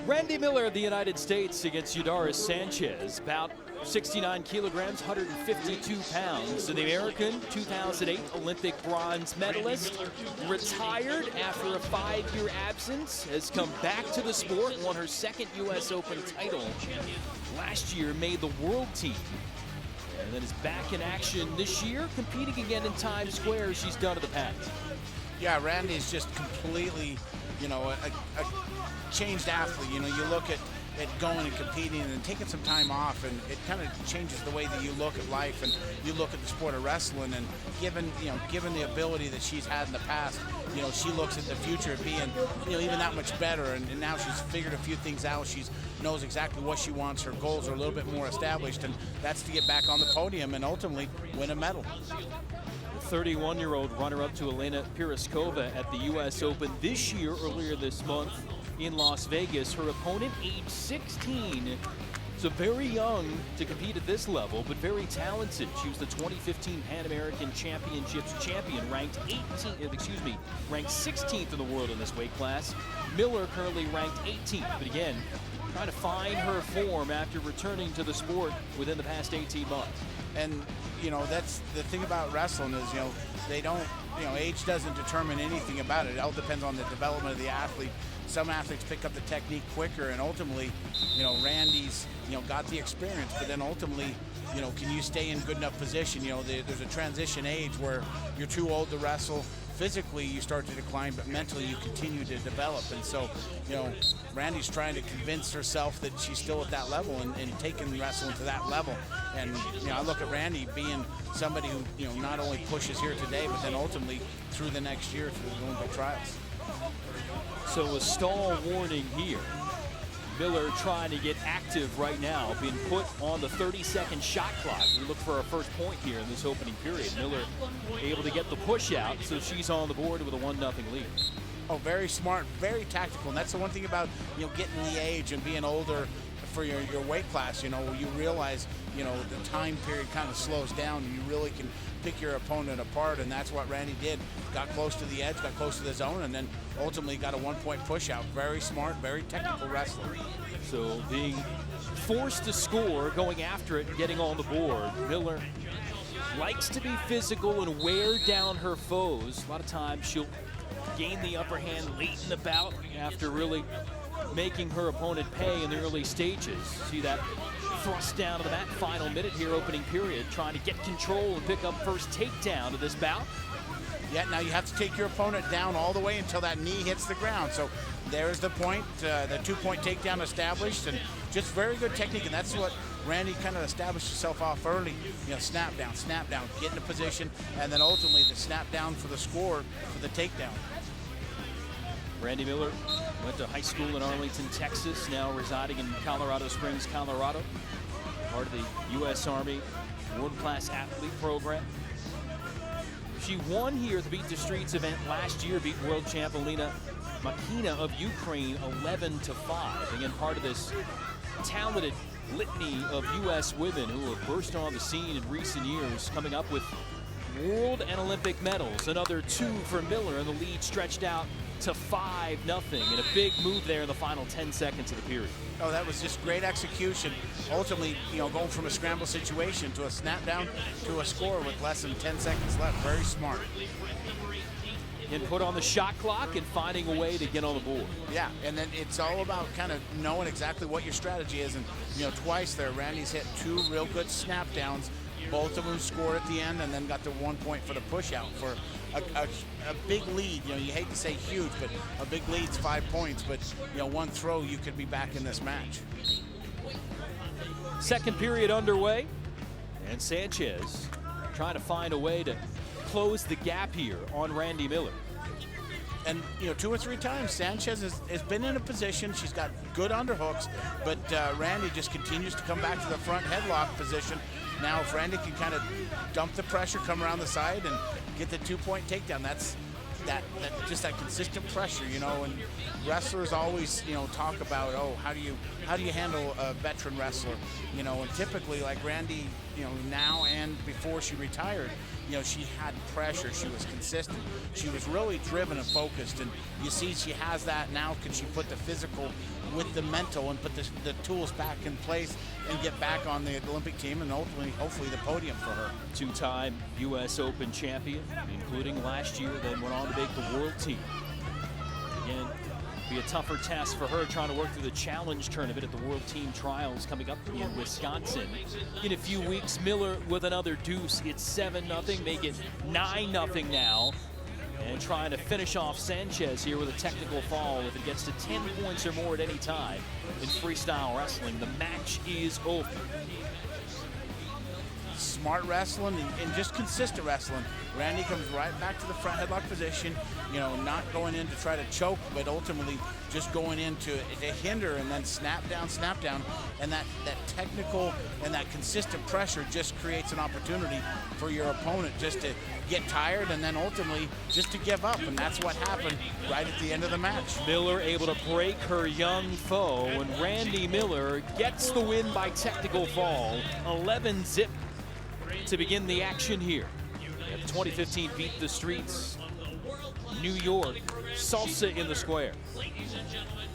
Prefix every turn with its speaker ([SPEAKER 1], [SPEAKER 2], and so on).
[SPEAKER 1] Randi Miller of the United States against Yudari Sanchez, about 69 kilograms, 152 pounds. So the American 2008 Olympic bronze medalist, retired after a 5-year absence, has come back to the sport, won her second U.S. Open title. Last year made the world team, and then is back in action this year, competing again in Times Square as she's done in the past.
[SPEAKER 2] Yeah, Randy's just completely, a changed athlete. You look at going and competing and then taking some time off, and it kind of changes the way that you look at life and you look at the sport of wrestling. And given the ability that she's had in the past, she looks at the future of being, even that much better. And now she's figured a few things out. She knows exactly what she wants. Her goals are a little bit more established, and that's to get back on the podium and ultimately win a medal.
[SPEAKER 1] The 31-year-old runner-up to Elena Piraskova at the U.S. Open this year, earlier this month in Las Vegas. Her opponent, age 16, so very young to compete at this level, but very talented. She was the 2015 Pan American Championships champion, ranked 16th in the world in this weight class. Miller currently ranked 18th, but again, trying to find her form after returning to the sport within the past 18 months.
[SPEAKER 2] And that's the thing about wrestling is, they don't, age doesn't determine anything about it. It all depends on the development of the athlete. Some athletes pick up the technique quicker, and ultimately, Randy's, got the experience, but then ultimately, can you stay in good enough position? There's a transition age where you're too old to wrestle. Physically, you start to decline, but mentally, you continue to develop. And so, Randy's trying to convince herself that she's still at that level and taking wrestling to that level. And, I look at Randi being somebody who, not only pushes here today, but then ultimately through the next year through the Olympic trials.
[SPEAKER 1] So a stall warning here. Miller trying to get active right now, being put on the 30-second shot clock. We look for our first point here in this opening period. Miller able to get the push out, so she's on the board with a 1-0 lead.
[SPEAKER 2] Oh, very smart, very tactical. And that's the one thing about, getting the age and being older for your weight class, you realize, the time period kind of slows down. You really can pick your opponent apart, and that's what Randi did. Got close to the edge, got close to the zone, and then ultimately got a 1-point push out. Very smart, very technical wrestler.
[SPEAKER 1] So being forced to score, going after it and getting on the board. Miller likes to be physical and wear down her foes. A lot of times she'll gain the upper hand late in the bout after really making her opponent pay in the early stages. See that thrust down to the mat, final minute here, opening period, trying to get control and pick up first takedown of this bout.
[SPEAKER 2] Yeah, now you have to take your opponent down all the way until that knee hits the ground. So there's the point, the 2-point takedown established, and just very good technique. And that's what Randi kind of established herself off early. Snap down, get into position, and then ultimately the snap down for the score for the takedown.
[SPEAKER 1] Randi Miller went to high school in Arlington, Texas, now residing in Colorado Springs, Colorado. Part of the U.S. Army World-Class Athlete Program. She won here at the Beat the Streets event last year, beat world champ Elena Makina of Ukraine 11-5. Again, part of this talented litany of U.S. women who have burst on the scene in recent years, coming up with world and Olympic medals. Another 2 for Miller, and the lead stretched out to 5-0, and a big move there in the final 10 seconds of the period.
[SPEAKER 2] Oh, that was just great execution. Ultimately, going from a scramble situation to a snap down to a score with less than 10 seconds left. Very smart.
[SPEAKER 1] And put on the shot clock and finding a way to get on the board.
[SPEAKER 2] Yeah, and then it's all about kind of knowing exactly what your strategy is. And, twice there, Randi's hit 2 real good snap downs. Both of them scored at the end, and then got the 1 point for the push out for a big lead. You hate to say huge, but a big lead's 5 points. But one throw, you could be back in this match.
[SPEAKER 1] Second period underway, and Sanchez trying to find a way to close the gap here on Randi Miller.
[SPEAKER 2] And 2 or 3 times Sanchez has been in a position. She's got good underhooks, but Randi just continues to come back to the front headlock position. Now if Randi can kind of dump the pressure, come around the side, and get the 2-point takedown, that's just that consistent pressure, and wrestlers always, talk about, how do you handle a veteran wrestler, and typically like Randi, now and before she retired, you know, she had pressure. She was consistent. She was really driven and focused. And you see she has that now. Can she put the physical with the mental and put the tools back in place and get back on the Olympic team and ultimately, hopefully, the podium for her.
[SPEAKER 1] Two-time U.S. Open champion, including last year, then went on to make the world team. Again, be a tougher task for her trying to work through the challenge tournament at the World Team Trials coming up in Wisconsin. In a few weeks, Miller with another deuce. It's 7-0, make it 9-0 now. And trying to finish off Sanchez here with a technical fall. If it gets to 10 points or more at any time in freestyle wrestling, the match is over.
[SPEAKER 2] Smart wrestling and just consistent wrestling. Randi comes right back to the front headlock position, you know, not going in to try to choke, but ultimately just going in to hinder and then snap down. And that technical and that consistent pressure just creates an opportunity for your opponent just to get tired and then ultimately just to give up. And that's what happened right at the end of the match.
[SPEAKER 1] Miller able to break her young foe, and Randi Miller gets the win by technical fall. 11-0 to begin the action here. At the 2015 Beat the Streets, New York, Salsa in the Square.
[SPEAKER 3] Ladies and gentlemen,